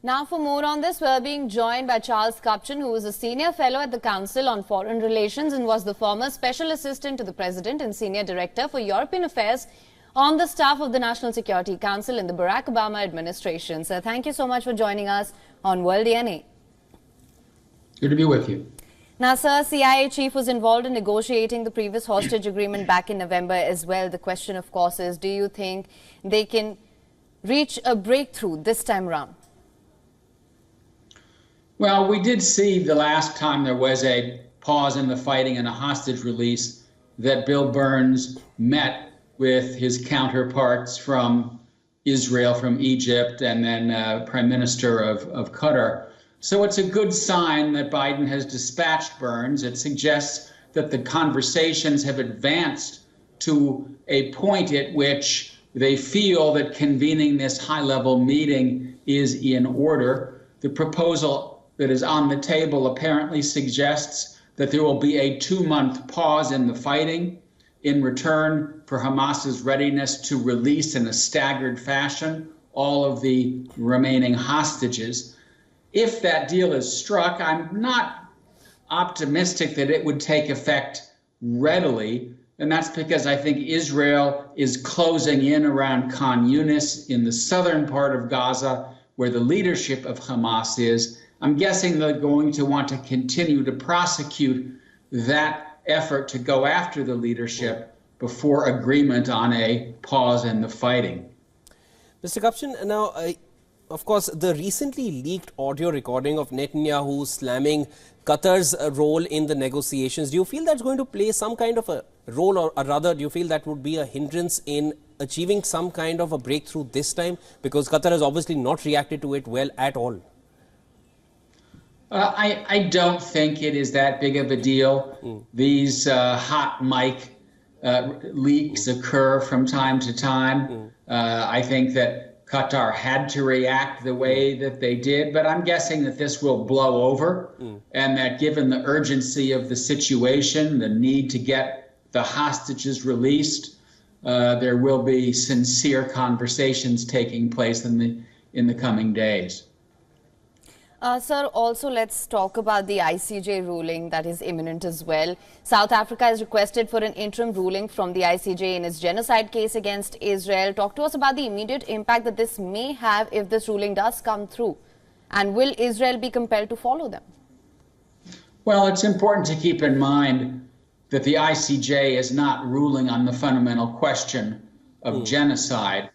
Now for more on this, we're being joined by Charles Kupchan, who is a senior fellow at the Council on Foreign Relations and was the former special assistant to the President and senior director for European Affairs on the staff of the National Security Council in the Barack Obama administration. Sir, thank you so much for joining us on World DNA. Good to be with you. Now, sir, CIA chief was involved in negotiating the previous hostage agreement back in November as well. The question, of course, is do you think they can reach a breakthrough this time around? Well, we did see the last time there was a pause in the fighting and a hostage release that Bill Burns met with his counterparts from Israel, from Egypt, and then Prime Minister of Qatar. So it's a good sign that Biden has dispatched Burns. It suggests that the conversations have advanced to a point at which they feel that convening this high-level meeting is in order. The proposal that is on the table apparently suggests that there will be a 2-month pause in the fighting in return for Hamas's readiness to release in a staggered fashion all of the remaining hostages. If that deal is struck, I'm not optimistic that it would take effect readily. And that's because I think Israel is closing in around Khan Yunis in the southern part of Gaza, where the leadership of Hamas is. I'm guessing they're going to want to continue to prosecute that effort to go after the leadership before agreement on a pause in the fighting. Mr. Kupchan, now, of course, the recently leaked audio recording of Netanyahu slamming Qatar's role in the negotiations, do you feel that's going to play some kind of a role, or rather, do you feel that would be a hindrance in achieving some kind of a breakthrough this time? Because Qatar has obviously not reacted to it well at all. I don't think it is that big of a deal. These hot mic leaks occur from time to time. I think that Qatar had to react the way that they did, but I'm guessing that this will blow over and that given the urgency of the situation, the need to get the hostages released, there will be sincere conversations taking place in the coming days. Sir, also let's talk about the ICJ ruling that is imminent as well. South Africa has requested for an interim ruling from the ICJ in its genocide case against Israel. Talk to us about the immediate impact that this may have if this ruling does come through. And will Israel be compelled to follow them? Well, it's important to keep in mind that the ICJ is not ruling on the fundamental question of genocide.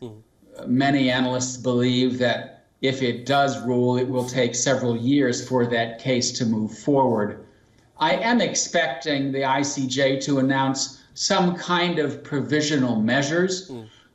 Many analysts believe that if it does rule, it will take several years for that case to move forward. I am expecting the ICJ to announce some kind of provisional measures.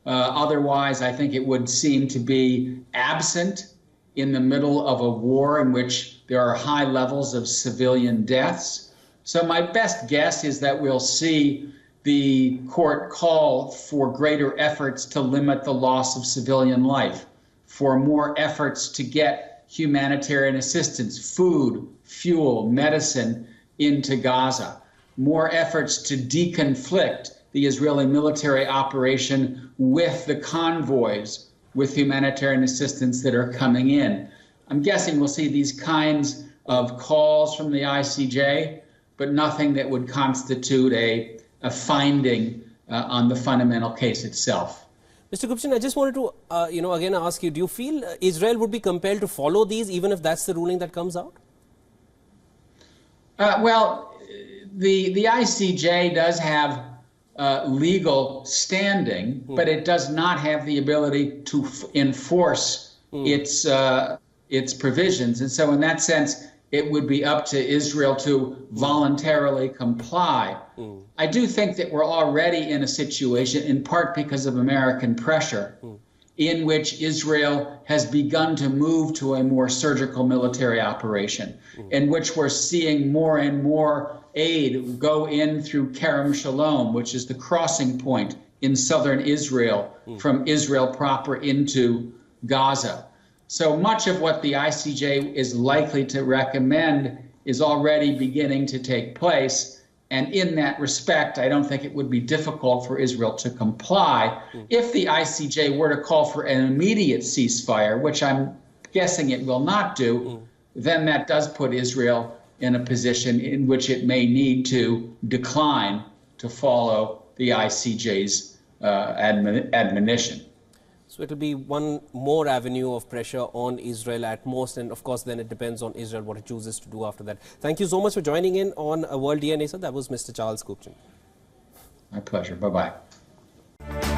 Otherwise, I think it would seem to be absent in the middle of a war in which there are high levels of civilian deaths. So my best guess is that we'll see the court call for greater efforts to limit the loss of civilian life, for more efforts to get humanitarian assistance, food, fuel, medicine into Gaza, more efforts to deconflict the Israeli military operation with the convoys with humanitarian assistance that are coming in. I'm guessing we'll see these kinds of calls from the ICJ, but nothing that would constitute a finding on the fundamental case itself. Mr. Kupchan, I just wanted to, again ask you, do you feel Israel would be compelled to follow these even if that's the ruling that comes out? Well, the ICJ does have legal standing, but it does not have the ability to enforce its provisions. And so in that sense, it would be up to Israel to voluntarily comply. I do think that we're already in a situation, in part because of American pressure, in which Israel has begun to move to a more surgical military operation, in which we're seeing more and more aid go in through Kerem Shalom, which is the crossing point in southern Israel from Israel proper into Gaza. So much of what the ICJ is likely to recommend is already beginning to take place. And in that respect, I don't think it would be difficult for Israel to comply. If the ICJ were to call for an immediate ceasefire, which I'm guessing it will not do, then that does put Israel in a position in which it may need to decline to follow the ICJ's admonition. So it will be one more avenue of pressure on Israel at most, and of course then it depends on Israel what it chooses to do after that. Thank you so much for joining in on World DNA, sir. That was Mr. Charles Kupchan. My pleasure. Bye-bye.